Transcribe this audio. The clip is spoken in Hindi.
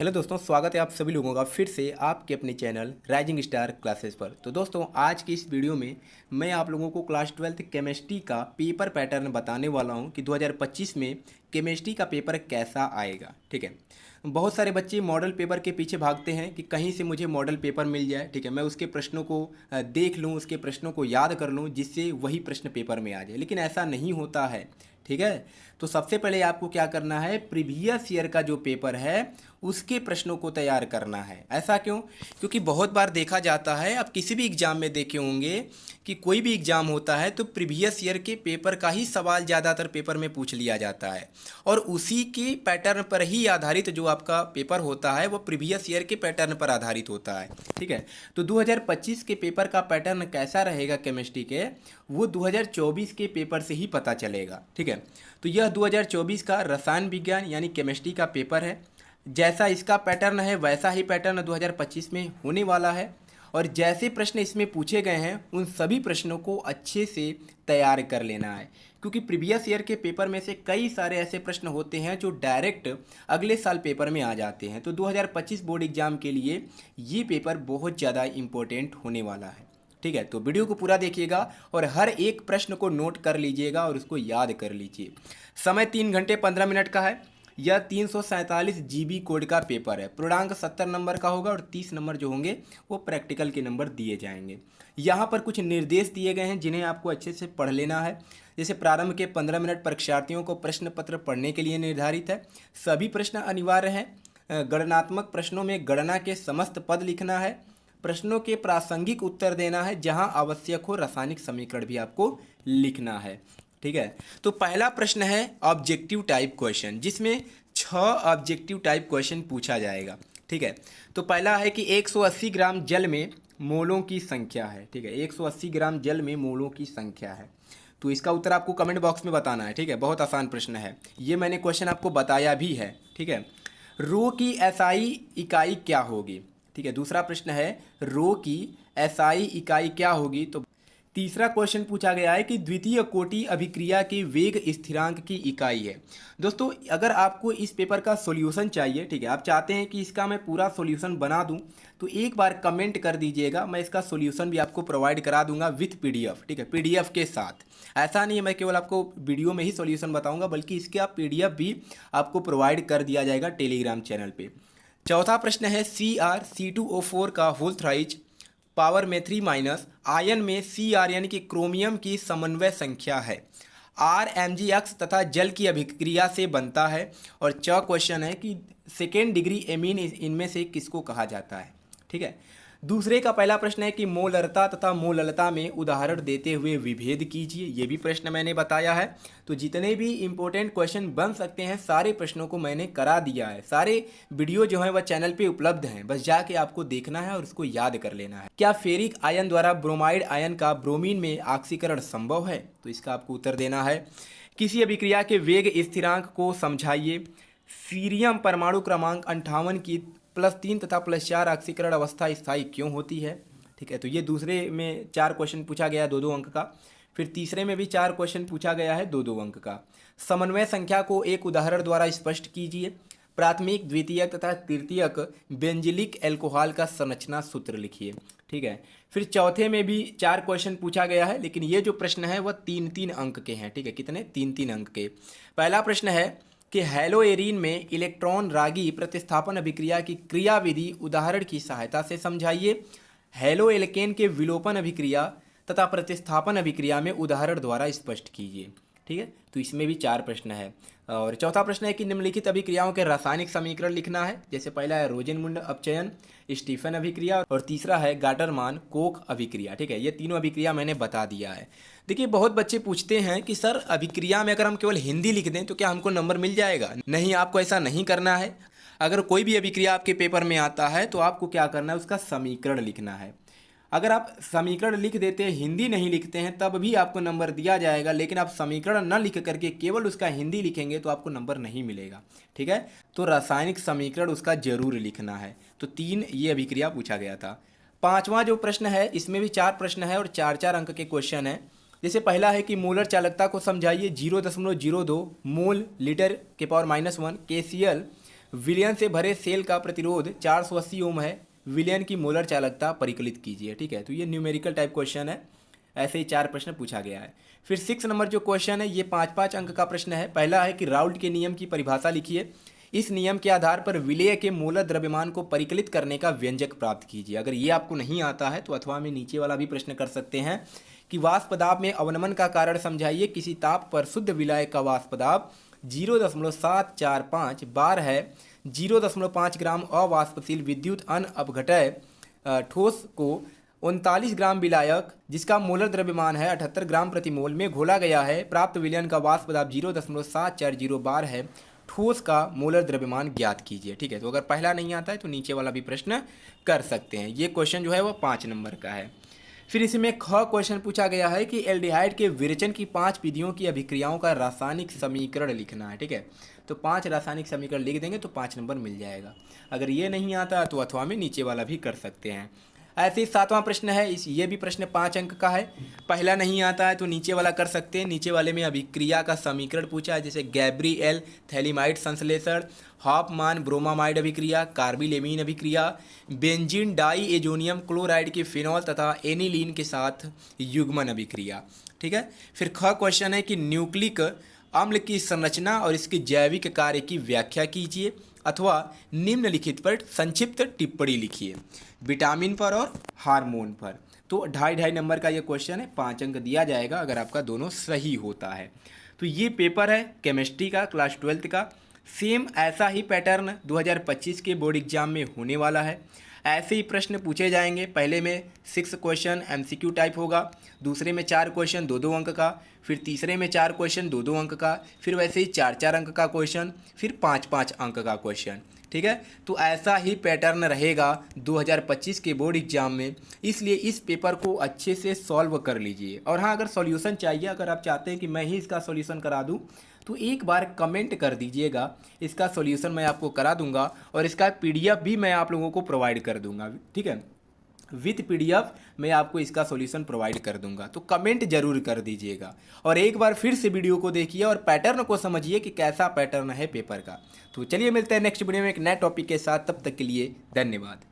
हेलो दोस्तों, स्वागत है आप सभी लोगों का फिर से आपके अपने चैनल राइजिंग स्टार क्लासेस पर। तो दोस्तों, आज की इस वीडियो में मैं आप लोगों को क्लास 12th केमिस्ट्री का पेपर पैटर्न बताने वाला हूं कि 2025 में केमिस्ट्री का पेपर कैसा आएगा। ठीक है, बहुत सारे बच्चे मॉडल पेपर के पीछे भागते हैं कि कहीं से मुझे मॉडल पेपर मिल जाए। ठीक है, मैं उसके प्रश्नों को देख लूँ, उसके प्रश्नों को याद कर लूँ, जिससे वही प्रश्न पेपर में आ जाए, लेकिन ऐसा नहीं होता है। ठीक है, तो सबसे पहले आपको क्या करना है, प्रीवियस ईयर का जो पेपर है उसके प्रश्नों को तैयार करना है। ऐसा क्यों? क्योंकि बहुत बार देखा जाता है, आप किसी भी एग्ज़ाम में देखे होंगे कि कोई भी एग्ज़ाम होता है तो प्रीवियस ईयर के पेपर का ही सवाल ज़्यादातर पेपर में पूछ लिया जाता है और उसी के पैटर्न पर ही आधारित जो आपका पेपर होता है वो प्रीवियस ईयर के पैटर्न पर आधारित होता है। ठीक है, तो 2025 के पेपर का पैटर्न कैसा रहेगा केमिस्ट्री के, वो 2024 के पेपर से ही पता चलेगा। ठीक है, तो यह 2024 का रसायन विज्ञान यानी केमिस्ट्री का पेपर है। जैसा इसका पैटर्न है वैसा ही पैटर्न 2025 में होने वाला है और जैसे प्रश्न इसमें पूछे गए हैं उन सभी प्रश्नों को अच्छे से तैयार कर लेना है, क्योंकि प्रीवियस ईयर के पेपर में से कई सारे ऐसे प्रश्न होते हैं जो डायरेक्ट अगले साल पेपर में आ जाते हैं। तो 2025 बोर्ड एग्जाम के लिए ये पेपर बहुत ज़्यादा इम्पोर्टेंट होने वाला है। ठीक है, तो वीडियो को पूरा देखिएगा और हर एक प्रश्न को नोट कर लीजिएगा और उसको याद कर लीजिए। समय 3 घंटे 15 मिनट का है। यह 347 GB कोड का पेपर है। पूर्णांक 70 नंबर का होगा और 30 नंबर जो होंगे वो प्रैक्टिकल के नंबर दिए जाएंगे। यहाँ पर कुछ निर्देश दिए गए हैं जिन्हें आपको अच्छे से पढ़ लेना है। जैसे प्रारंभ के 15 मिनट परीक्षार्थियों को प्रश्न पत्र पढ़ने के लिए निर्धारित है। सभी प्रश्न अनिवार्य हैं। गणनात्मक प्रश्नों में गणना के समस्त पद लिखना है। प्रश्नों के प्रासंगिक उत्तर देना है, जहां आवश्यक हो रासायनिक समीकरण भी आपको लिखना है। ठीक है, तो पहला प्रश्न है ऑब्जेक्टिव टाइप क्वेश्चन, जिसमें 6 ऑब्जेक्टिव टाइप क्वेश्चन पूछा जाएगा। ठीक है, तो पहला है कि 180 ग्राम जल में मोलों की संख्या है। ठीक है, 180 ग्राम जल में मोलों की संख्या है। तो इसका उत्तर आपको कमेंट बॉक्स में बताना है। ठीक है, बहुत आसान प्रश्न है, ये मैंने क्वेश्चन आपको बताया भी है। ठीक है, रो की एसआई इकाई क्या होगी? ठीक है, दूसरा प्रश्न है रो की एसआई इकाई क्या होगी? तो तीसरा क्वेश्चन पूछा गया है कि द्वितीय कोटि अभिक्रिया के वेग स्थिरांक की इकाई है। दोस्तों, अगर आपको इस पेपर का सॉल्यूशन चाहिए, ठीक है, आप चाहते हैं कि इसका मैं पूरा सॉल्यूशन बना दूं, तो एक बार कमेंट कर दीजिएगा, मैं इसका सॉल्यूशन भी आपको प्रोवाइड करा दूंगा विथ पीडीएफ। ठीक है, पीडीएफ के साथ। ऐसा नहीं है मैं केवल आपको वीडियो में ही सॉल्यूशन बताऊंगा, बल्कि इसका पीडीएफ भी आपको प्रोवाइड कर दिया जाएगा टेलीग्राम चैनल पर। चौथा प्रश्न है CrC2O4 का होल थ्राइज पावर में 3 माइनस आयन में Cr यानी कि क्रोमियम की समन्वय संख्या है। RMgX तथा जल की अभिक्रिया से बनता है। और च क्वेश्चन है कि सेकेंड डिग्री एमीन इनमें से किसको कहा जाता है। ठीक है, दूसरे का पहला प्रश्न है कि मोलरता तथा मोललता में उदाहरण देते हुए विभेद कीजिए। ये भी प्रश्न मैंने बताया है। तो जितने भी इंपॉर्टेंट क्वेश्चन बन सकते हैं सारे प्रश्नों को मैंने करा दिया है। सारे वीडियो जो है वह चैनल पे उपलब्ध हैं, बस जाके आपको देखना है और उसको याद कर लेना है। क्या फेरिक आयन द्वारा ब्रोमाइड आयन का ब्रोमीन में ऑक्सीकरण संभव है? तो इसका आपको उत्तर देना है। किसी अभिक्रिया के वेग स्थिरांक को समझाइए। सीरियम परमाणु क्रमांक 58 की +3 तथा +4 ऑक्सीकरण अवस्था स्थायी क्यों होती है? ठीक है, तो ये दूसरे में 4 क्वेश्चन पूछा गया है 2-2 अंक का। फिर तीसरे में भी 4 क्वेश्चन पूछा गया है 2-2 अंक का। समन्वय संख्या को एक उदाहरण द्वारा स्पष्ट कीजिए। प्राथमिक, द्वितीयक तथा तृतीयक बेंजिलिक एल्कोहल का संरचना सूत्र लिखिए। ठीक है, फिर चौथे में भी 4 क्वेश्चन पूछा गया है, लेकिन ये जो प्रश्न है वह 3-3 अंक के हैं। ठीक है, कितने? 3-3 अंक के। पहला प्रश्न है कि हेलोएरीन में इलेक्ट्रॉन रागी प्रतिस्थापन अभिक्रिया की क्रियाविधि उदाहरण की सहायता से समझाइए। हेलोएल्केन के विलोपन अभिक्रिया तथा प्रतिस्थापन अभिक्रिया में उदाहरण द्वारा स्पष्ट कीजिए। ठीक है, तो इसमें भी 4 प्रश्न है। और चौथा प्रश्न है कि निम्नलिखित अभिक्रियाओं के रासायनिक समीकरण लिखना है। जैसे पहला है रोजेनमुंड अपचयन, स्टीफन अभिक्रिया, और तीसरा है गाटरमान कोक अभिक्रिया। ठीक है, ये तीनों अभिक्रिया मैंने बता दिया है। देखिए, बहुत बच्चे पूछते हैं कि सर अभिक्रिया में अगर हम केवल हिंदी लिख दें तो क्या हमको नंबर मिल जाएगा? नहीं, आपको ऐसा नहीं करना है। अगर कोई भी अभिक्रिया आपके पेपर में आता है तो आपको क्या करना है, उसका समीकरण लिखना है। अगर आप समीकरण लिख देते हैं, हिंदी नहीं लिखते हैं, तब भी आपको नंबर दिया जाएगा, लेकिन आप समीकरण न लिख करके केवल उसका हिंदी लिखेंगे तो आपको नंबर नहीं मिलेगा। ठीक है, तो रासायनिक समीकरण उसका जरूर लिखना है। तो 3 ये अभिक्रिया पूछा गया था। पांचवा जो प्रश्न है इसमें भी 4 प्रश्न है और 4-4 अंक के क्वेश्चन है। जैसे पहला है कि मोलर चालकता को समझाइए। 0.02 मोल लीटर के पावर -1 KCl विलयन से भरे सेल का प्रतिरोध 480 ओम है। विलयन की मोलर चालकता परिकलित कीजिए। ठीक है, तो ये न्यूमेरिकल टाइप क्वेश्चन है, ऐसे ही 4 प्रश्न पूछा गया है। फिर 6 नंबर जो क्वेश्चन है ये 5-5 अंक का प्रश्न है। पहला है कि राउल्ट के नियम की परिभाषा लिखिए। इस नियम के आधार पर विलेय के मोलर द्रव्यमान को परिकलित करने का व्यंजक प्राप्त कीजिए। अगर ये आपको नहीं आता है तो अथवा में नीचे वाला भी प्रश्न कर सकते हैं कि वाष्प दाब में अवनमन का कारण समझाइए। किसी ताप पर शुद्ध विलायक का वाष्प दाब 0.745 बार है। 0.5 ग्राम अवाष्पशील विद्युत अन अपघटय ठोस को 39 ग्राम विलायक जिसका मोलर द्रव्यमान है 78 ग्राम प्रति मोल में घोला गया है। प्राप्त विलयन का वाष्प दाब 0.740 बार है। ठोस का मोलर द्रव्यमान ज्ञात कीजिए। ठीक है, तो अगर पहला नहीं आता है तो नीचे वाला भी प्रश्न कर सकते हैं। ये क्वेश्चन जो है वो 5 नंबर का है। फिर इसमें ख क्वेश्चन पूछा गया है कि एल्डिहाइड के विरेचन की 5 विधियों की अभिक्रियाओं का रासायनिक समीकरण लिखना है। ठीक है, तो 5 रासायनिक समीकरण लिख देंगे तो 5 नंबर मिल जाएगा। अगर ये नहीं आता तो अथवा में नीचे वाला भी कर सकते हैं। ऐसे ही 7वां प्रश्न है, ये भी प्रश्न 5 अंक का है। पहला नहीं आता है तो नीचे वाला कर सकते हैं। नीचे वाले में अभिक्रिया का समीकरण पूछा है, जैसे गैब्रिएल थैलीमाइड संश्लेषण, हॉफमान ब्रोमामाइड अभिक्रिया, कार्बिलेमीन अभिक्रिया, बेंजीन डाई एजोनियम क्लोराइड के फिनॉल तथा एनिलीन के साथ युग्मन अभिक्रिया। ठीक है, फिर ख क्वेश्चन है कि न्यूक्लिक अम्ल की संरचना और इसके जैविक कार्य की व्याख्या कीजिए अथवा निम्नलिखित पर संक्षिप्त टिप्पणी लिखिए, विटामिन पर और हार्मोन पर। तो 2.5 नंबर का ये क्वेश्चन है, 5 अंक दिया जाएगा अगर आपका दोनों सही होता है। तो ये पेपर है केमिस्ट्री का क्लास 12th का। सेम ऐसा ही पैटर्न 2025 के बोर्ड एग्जाम में होने वाला है। ऐसे ही प्रश्न पूछे जाएंगे। पहले में 6 क्वेश्चन MCQ टाइप होगा, दूसरे में 4 क्वेश्चन 2-2 अंक का, फिर तीसरे में 4 क्वेश्चन 2-2 अंक का, फिर वैसे ही 4-4 अंक का क्वेश्चन, फिर 5-5 अंक का क्वेश्चन। ठीक है, तो ऐसा ही पैटर्न रहेगा 2025 के बोर्ड एग्जाम में, इसलिए इस पेपर को अच्छे से सॉल्व कर लीजिए। और हाँ, अगर सॉल्यूशन चाहिए, अगर आप चाहते हैं कि मैं ही इसका सॉल्यूशन करा दूं तो एक बार कमेंट कर दीजिएगा, इसका सॉल्यूशन मैं आपको करा दूंगा और इसका PDF भी मैं आप लोगों को प्रोवाइड कर दूंगा। ठीक है, विथ PDF मैं आपको इसका सॉल्यूशन प्रोवाइड कर दूंगा, तो कमेंट जरूर कर दीजिएगा। और एक बार फिर से वीडियो को देखिए और पैटर्न को समझिए कि कैसा पैटर्न है पेपर का। तो चलिए मिलते हैं नेक्स्ट वीडियो में एक नए टॉपिक के साथ, तब तक के लिए धन्यवाद।